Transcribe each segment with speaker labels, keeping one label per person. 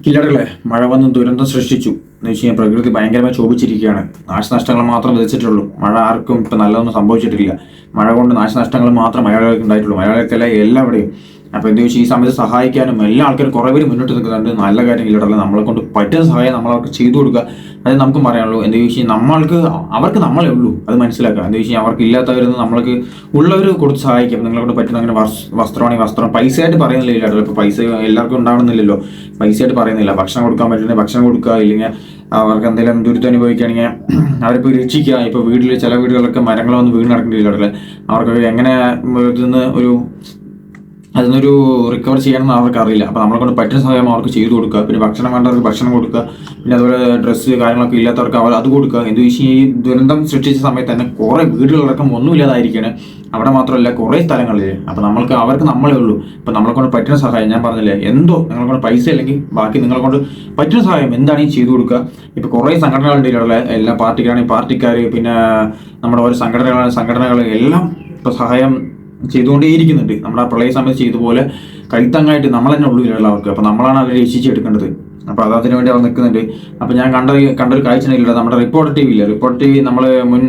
Speaker 1: കില്ലറുകളെ മഴ വന്ന് ദുരന്തം സൃഷ്ടിച്ചു എന്ന് വെച്ച് കഴിഞ്ഞാൽ പ്രകൃതി ഭയങ്കരമായി ശോഭിച്ചിരിക്കുകയാണ്. നാശനഷ്ടങ്ങൾ മാത്രം വിതച്ചിട്ടുള്ളൂ. മഴ ആർക്കും ഇപ്പം നല്ലതൊന്നും സംഭവിച്ചിട്ടില്ല. മഴ കൊണ്ട് നാശനഷ്ടങ്ങൾ മാത്രം മലയാളികൾക്ക് ഉണ്ടായിട്ടുള്ളൂ. മലയാളികൾക്കല്ല എല്ലാവിടെയും. അപ്പോൾ എന്ത് വെച്ചാൽ ഈ സമയത്ത് സഹായിക്കാനും എല്ലാ ആൾക്കാരും കുറേ പേര് മുന്നോട്ട് നിൽക്കുന്നുണ്ട്. നല്ല കാര്യം കില്ലറല്ല. നമ്മളെ കൊണ്ട് പറ്റുന്ന സഹായം നമ്മളവർക്ക് ചെയ്തു കൊടുക്കുക. അത് നമുക്കും പറയാനുള്ളൂ. എന്താ വെച്ചാൽ നമ്മൾക്ക് അവർക്ക് നമ്മളെ ഉള്ളൂ, അത് മനസ്സിലാക്കുക. എന്താ വെച്ചാൽ അവർക്ക് ഇല്ലാത്തവരെന്ന് നമ്മൾക്ക് ഉള്ളവർ കൊടുത്ത് സഹായിക്കാം. നിങ്ങളെ കൊണ്ട് പറ്റുന്ന അങ്ങനെ വസ്ത്രമാണെങ്കിൽ വസ്ത്രം, പൈസയായിട്ട് പറയുന്നില്ല ഇല്ലാട്ടോ. ഇപ്പോൾ പൈസ എല്ലാവർക്കും ഉണ്ടാവണമെന്നില്ലല്ലോ. പൈസയായിട്ട് പറയുന്നില്ല. ഭക്ഷണം കൊടുക്കാൻ പറ്റുന്നത് ഭക്ഷണം കൊടുക്കുക, ഇല്ലെങ്കിൽ അവർക്ക് എന്തെങ്കിലും ദുരിതം അനുഭവിക്കുകയാണെങ്കിൽ അവരിപ്പോൾ രക്ഷിക്കുക. ഇപ്പോൾ വീട്ടിൽ ചില വീടുകളിലൊക്കെ മരങ്ങൾ വന്ന് വീട് നടക്കേണ്ടില്ല. അവർക്ക് എങ്ങനെ അതിനൊരു റിക്കവർ ചെയ്യണമെന്ന് അവർക്ക് അറിയില്ല. അപ്പോൾ നമ്മളെ കൊണ്ട് പറ്റുന്ന സഹായം അവർക്ക് ചെയ്തു കൊടുക്കുക. പിന്നെ ഭക്ഷണം വേണ്ടവർക്ക് ഭക്ഷണം കൊടുക്കുക. പിന്നെ അതുപോലെ ഡ്രസ്സ് കാര്യങ്ങളൊക്കെ ഇല്ലാത്തവർക്ക് അവർ അത് കൊടുക്കുക. എന്ത് വെച്ചാൽ ഈ ദുരന്തം സൃഷ്ടിച്ച സമയത്ത് തന്നെ കുറേ വീടുകളടക്കം ഒന്നുമില്ലാതായിരിക്കുകയാണ്. അവിടെ മാത്രമല്ല കുറേ സ്ഥലങ്ങളിൽ. അപ്പോൾ അവർക്ക് നമ്മളേ ഉള്ളൂ. ഇപ്പോൾ നമ്മളെ കൊണ്ട് പറ്റുന്ന സഹായം ഞാൻ പറഞ്ഞില്ലേ, എന്തോ നിങ്ങളെ കൊണ്ട് പൈസ അല്ലെങ്കിൽ ബാക്കി നിങ്ങളെ കൊണ്ട് പറ്റുന്ന സഹായം എന്താണെങ്കിൽ ചെയ്തു കൊടുക്കുക. ഇപ്പോൾ കുറേ സംഘടനകളുണ്ട് ഇതിലുള്ള. എല്ലാ പാർട്ടിക്കാണെങ്കിൽ പാർട്ടിക്കാർ, പിന്നെ നമ്മുടെ ഓരോ സംഘടനകൾ എല്ലാം ഇപ്പോൾ സഹായം ചെയ്തുകൊണ്ടേയിരിക്കുന്നുണ്ട്. നമ്മുടെ ആ പ്രളയ സമയത്ത് ചെയ്തതുപോലെ കൈത്തങ്ങായിട്ട് നമ്മൾ തന്നെ ഉള്ളൂ അവർക്ക്. അപ്പോൾ നമ്മളാണ് അവരെ രക്ഷിച്ചെടുക്കേണ്ടത്. അപ്പോൾ അതിനു വേണ്ടി അവർ നിൽക്കുന്നുണ്ട്. അപ്പോൾ ഞാൻ കണ്ടൊരു കാഴ്ച ഇല്ല, നമ്മുടെ റിപ്പോർട്ടർ ടി വി ഇല്ല. റിപ്പോർട്ടർ ടി വി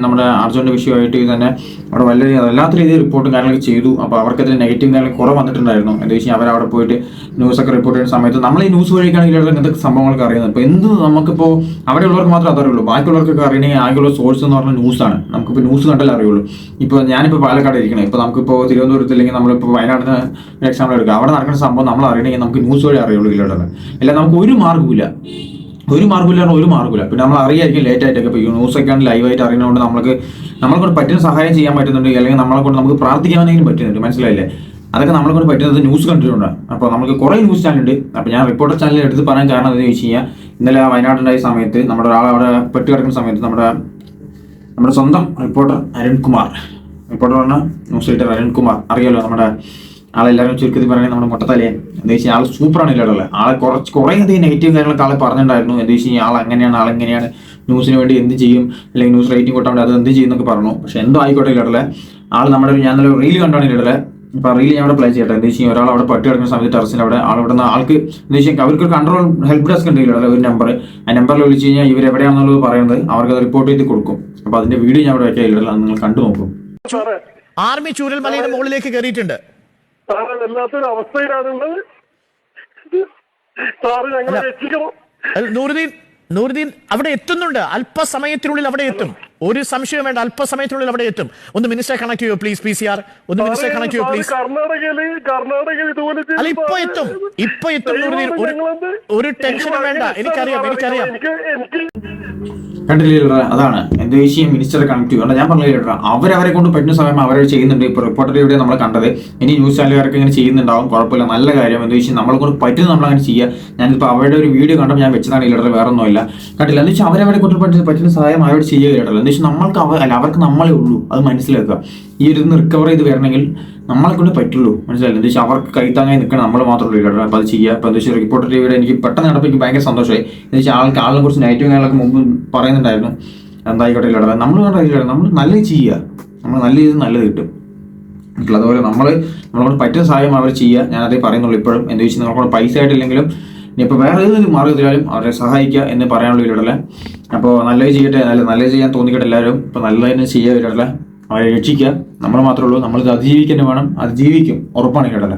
Speaker 1: നമ്മുടെ അർജുൻ്റെ വിഷയമായിട്ട് തന്നെ അവിടെ വല്ലാത്ത രീതിയിൽ റിപ്പോർട്ടും കാര്യങ്ങളൊക്കെ ചെയ്തു. അപ്പോൾ അവർക്കതിൽ നെഗറ്റീവ് കാര്യങ്ങൾ കുറവ് വന്നിട്ടുണ്ടായിരുന്നു. എന്താ വെച്ചാൽ അവരവിടെ പോയിട്ട് ന്യൂസൊക്കെ റിപ്പോർട്ട് ചെയ്യുന്ന സമയത്ത് നമ്മൾ ഈ ന്യൂസ് വഴിക്കാണെങ്കിൽ ഇങ്ങനത്തെ സംഭവങ്ങളൊക്കെ അറിയുന്നത്. ഇപ്പോൾ എന്ത് നമുക്കിപ്പോൾ അവിടെയുള്ളവർക്ക് മാത്രമേ അതറിയുള്ളൂ. ബാക്കിയുള്ളവർക്കൊക്കെ അറിയണമെങ്കിൽ ആകെയുള്ള സോഴ്സ് എന്ന് പറഞ്ഞാൽ ന്യൂസാണ്. നമുക്കിപ്പോൾ ന്യൂസ് കണ്ടാലേ അറിയുള്ളൂ. ഇപ്പോൾ ഞാനിപ്പോൾ പാലക്കാട് ഇരിക്കണം. ഇപ്പോൾ നമുക്കിപ്പോൾ തിരുവനന്തപുരത്ത് അല്ലെങ്കിൽ നമ്മളിപ്പോൾ വയനാടിന് എക്സാമ്പിൾ എടുക്കുക. അവിടെ നടക്കുന്ന സംഭവം നമ്മൾ അറിയണമെങ്കിൽ നമുക്ക് ന്യൂസ് വഴി അറിയുള്ളൂ. ഇല്ലാതെ അല്ല നമുക്ക് ഒരു മാർഗ്ഗമില്ല. പിന്നെ നമ്മൾ അറിയായിരിക്കും ലേറ്റ് ആയിട്ടൊക്കെ. ഇപ്പോൾ ന്യൂസൊക്കെയാണ് ലൈവായിട്ട് അറിയുന്നതുകൊണ്ട് നമ്മളെ കൊണ്ട് പറ്റുന്ന സഹായം ചെയ്യാൻ പറ്റുന്നുണ്ട്. അല്ലെങ്കിൽ നമ്മളെ കൊണ്ട് നമുക്ക് പ്രാർത്ഥിക്കാനെങ്കിലും പറ്റുന്നുണ്ട്. മനസ്സിലായില്ലേ? അതൊക്കെ നമ്മളെ കൊണ്ട് പറ്റുന്നത് ന്യൂസ് കണ്ടിട്ടുണ്ട്. അപ്പോൾ നമുക്ക് കുറേ ന്യൂസ് ചാനലുണ്ട്. അപ്പോൾ ഞാൻ റിപ്പോർട്ടർ ചാനൽ എടുത്ത് പറയാൻ കാരണം എന്താണെന്ന് വെച്ച് കഴിഞ്ഞാൽ, ഇന്നലെ വയനാടുണ്ടായ സമയത്ത് നമ്മുടെ ഒരാൾ അവിടെ പെട്ട് കിടക്കുന്ന സമയത്ത് നമ്മുടെ സ്വന്തം റിപ്പോർട്ടർ അരുൺകുമാർ, റിപ്പോർട്ടർ പറഞ്ഞ ന്യൂസ് റൈറ്റർ അരുൺകുമാർ, അറിയാലോ നമ്മുടെ ആളെല്ലാവരും ചുരുക്കത്തിൽ പറയുന്നത് നമ്മുടെ മുട്ടത്തലയൻ. എന്താ വെച്ചാൽ ആൾ സൂപ്പറാണ് ഇല്ലാടുള്ളത്. ആളെ കുറേ അധികം നെഗറ്റീവ് കാര്യങ്ങളൊക്കെ ആളെ പറഞ്ഞിട്ടുണ്ടായിരുന്നു. എന്താ വെച്ച് കഴിഞ്ഞാൽ ആളെങ്ങനെയാണ് ന്യൂസിന് വേണ്ടി എന്ത് ചെയ്യും, അല്ലെങ്കിൽ ന്യൂസ് റേറ്റിംഗ് കൊട്ടാൻ വേണ്ടി അത് എന്ത് ചെയ്യും എന്നൊക്കെ പറഞ്ഞു. പക്ഷെ എന്തോ ആയിക്കോട്ടെ ഇല്ലാടുള്ളത്. ആൾ ഞാൻ നല്ല റീൽ കണ്ടാണ് ഇല്ലാടുള്ളത്. അപ്പോൾ റീൽ ഞാൻ അവിടെ പ്ലേ ചെയ്യട്ടെ. എന്താ വെച്ചാൽ ഒരാൾ അവിടെ പട്ടി കിടക്കുന്ന സമയത്ത് ടെറസിൽ അവിടെ ആൾക്ക് എന്താ വെച്ചാൽ അവർക്ക് കൺട്രോൾ ഹെൽപ്പ് ഡെസ്ക് ഉണ്ട് ഇല്ലാടുള്ളത്, ഒരു നമ്പർ. ആ നമ്പറിൽ വിളിച്ച് കഴിഞ്ഞാൽ ഇവരെവിടെയാണെന്നുള്ളത് പറയുന്നത് അവർക്ക് അത് റിപ്പോർട്ട് ചെയ്ത് കൊടുക്കും. അപ്പോൾ അതിന്റെ വീഡിയോ ഞാൻ അവിടെ വയ്ക്കാൻ ഇല്ലാടുള്ളത്, നിങ്ങൾ കണ്ടു നോക്കും.
Speaker 2: ആർമി ചൂരൽമലയുടെ മുകളിലേക്ക് കയറിയിട്ടുണ്ട്.
Speaker 3: വല്ലാത്തൊരു അവസ്ഥയിലാണുള്ളത്.
Speaker 2: നൂറുദ്ദീൻ അവിടെ എത്തുന്നുണ്ട്. അല്പസമയത്തിനുള്ളിൽ അവിടെ എത്തും. ഒരു സംശയം വേണ്ട, അല്പസമയത്തിനുള്ളിൽ അവിടെ എത്തും. ഒന്ന് മിനിസ്റ്റർ കണക്ട് ചെയ്യോ പ്ലീസ്, PCR ഒന്ന് മിനിസ്റ്റർ കണക്ട് ചെയ്യോ പ്ലീസ്.
Speaker 3: കർണാടകയിൽ
Speaker 2: അല്ല ഇപ്പൊ എത്തും നൂറുദ്ദീൻ, ഒരു ടെൻഷനും വേണ്ട. എനിക്കറിയാം.
Speaker 1: കണ്ടില്ല, അതാണ് എന്താ വെച്ചാൽ മിനിസ്റ്ററെ കണക്ട് ചെയ്യുക. ഞാൻ പറഞ്ഞില്ല, അവരെ കൊണ്ട് പറ്റുന്ന സമയം അവരെ ചെയ്യുന്നുണ്ട്. ഇപ്പോൾ റിപ്പോർട്ടർ ഇവിടെ നമ്മളെ കണ്ടത്. ഇനി ന്യൂസ് ചാനലുകാരൊക്കെ ഇങ്ങനെ ചെയ്യുന്നുണ്ടാവും, കുഴപ്പമില്ല, നല്ല കാര്യം. എന്താ വെച്ചാൽ നമ്മളെ കൊണ്ട് പറ്റുന്ന നമ്മളങ്ങനെ ചെയ്യുക. ഞാനിപ്പോൾ അവരുടെ ഒരു വീഡിയോ കണ്ടപ്പോൾ ഞാൻ വെച്ചതാണ് ഇല്ലട, വേറെ ഒന്നുമില്ല. കണ്ടില്ല. എന്ന് വെച്ചാൽ അവരെ കൊണ്ട് പറ്റുന്ന സഹായം അവരോട് ചെയ്യുക ഇല്ലടല്ല. എന്താ വെച്ചാൽ അവർക്ക് നമ്മളെ ഉള്ളൂ, അത് മനസ്സിലാക്കുക. ഈ ഒരു റിക്കവർ ചെയ്ത് വരണമെങ്കിൽ നമ്മളെ കൊണ്ട് പറ്റുള്ളൂ, മനസ്സിലായില്ല? എന്താ വെച്ചാൽ അവർക്ക് കൈത്താങ്ങായി നിൽക്കണം, നമ്മൾ മാത്രമേ ഉള്ളൂ. അപ്പോൾ അത് ചെയ്യുക. അപ്പോൾ എന്താ വെച്ചാൽ റിപ്പോർട്ടർ ടിവിയുടെ എനിക്ക് പെട്ടെന്ന് കണ്ടപ്പോൾ എനിക്ക് ഭയങ്കര സന്തോഷമായി. എന്ന് വെച്ചാൽ ആളിനെ കുറിച്ച് നെഗറ്റീവ് കാര്യങ്ങളൊക്കെ മുമ്പ് പറയുന്നുണ്ടായിരുന്നു. എന്തായിക്കോട്ടെ ഇല്ലാതെ നമ്മൾ നല്ലത് ചെയ്യുക. നമ്മൾ നല്ല ചെയ്ത് നല്ലത് കിട്ടും. അതുപോലെ നമ്മളോട് പറ്റുന്ന സഹായം അവർ ചെയ്യുക. ഞാനതേ പറയുന്നുള്ളൂ ഇപ്പോഴും. എന്താ വെച്ചാൽ നമ്മളോട് പൈസ ആയിട്ടില്ലെങ്കിലും ഇനിയിപ്പോൾ വേറെ ഏതൊരു മാർഗ്ഗത്തിലായാലും അവരെ സഹായിക്കുക എന്ന് പറയാനുള്ള ഇല്ലടല്ലേ. അപ്പോൾ നല്ലത് ചെയ്യട്ടെ, നല്ലത് ചെയ്യാൻ തോന്നിക്കട്ടെ എല്ലാവരും. ഇപ്പോൾ നല്ലത് തന്നെ ചെയ്യുക ഇല്ലടല്ലേ. അവരെ രക്ഷിക്കുക. നമ്മൾ മാത്രമേ ഉള്ളൂ. നമ്മളിത് അതിജീവിക്കാൻ വേണം. അത് ജീവിക്കും, ഉറപ്പാണ് ഇല്ലടല്ലേ.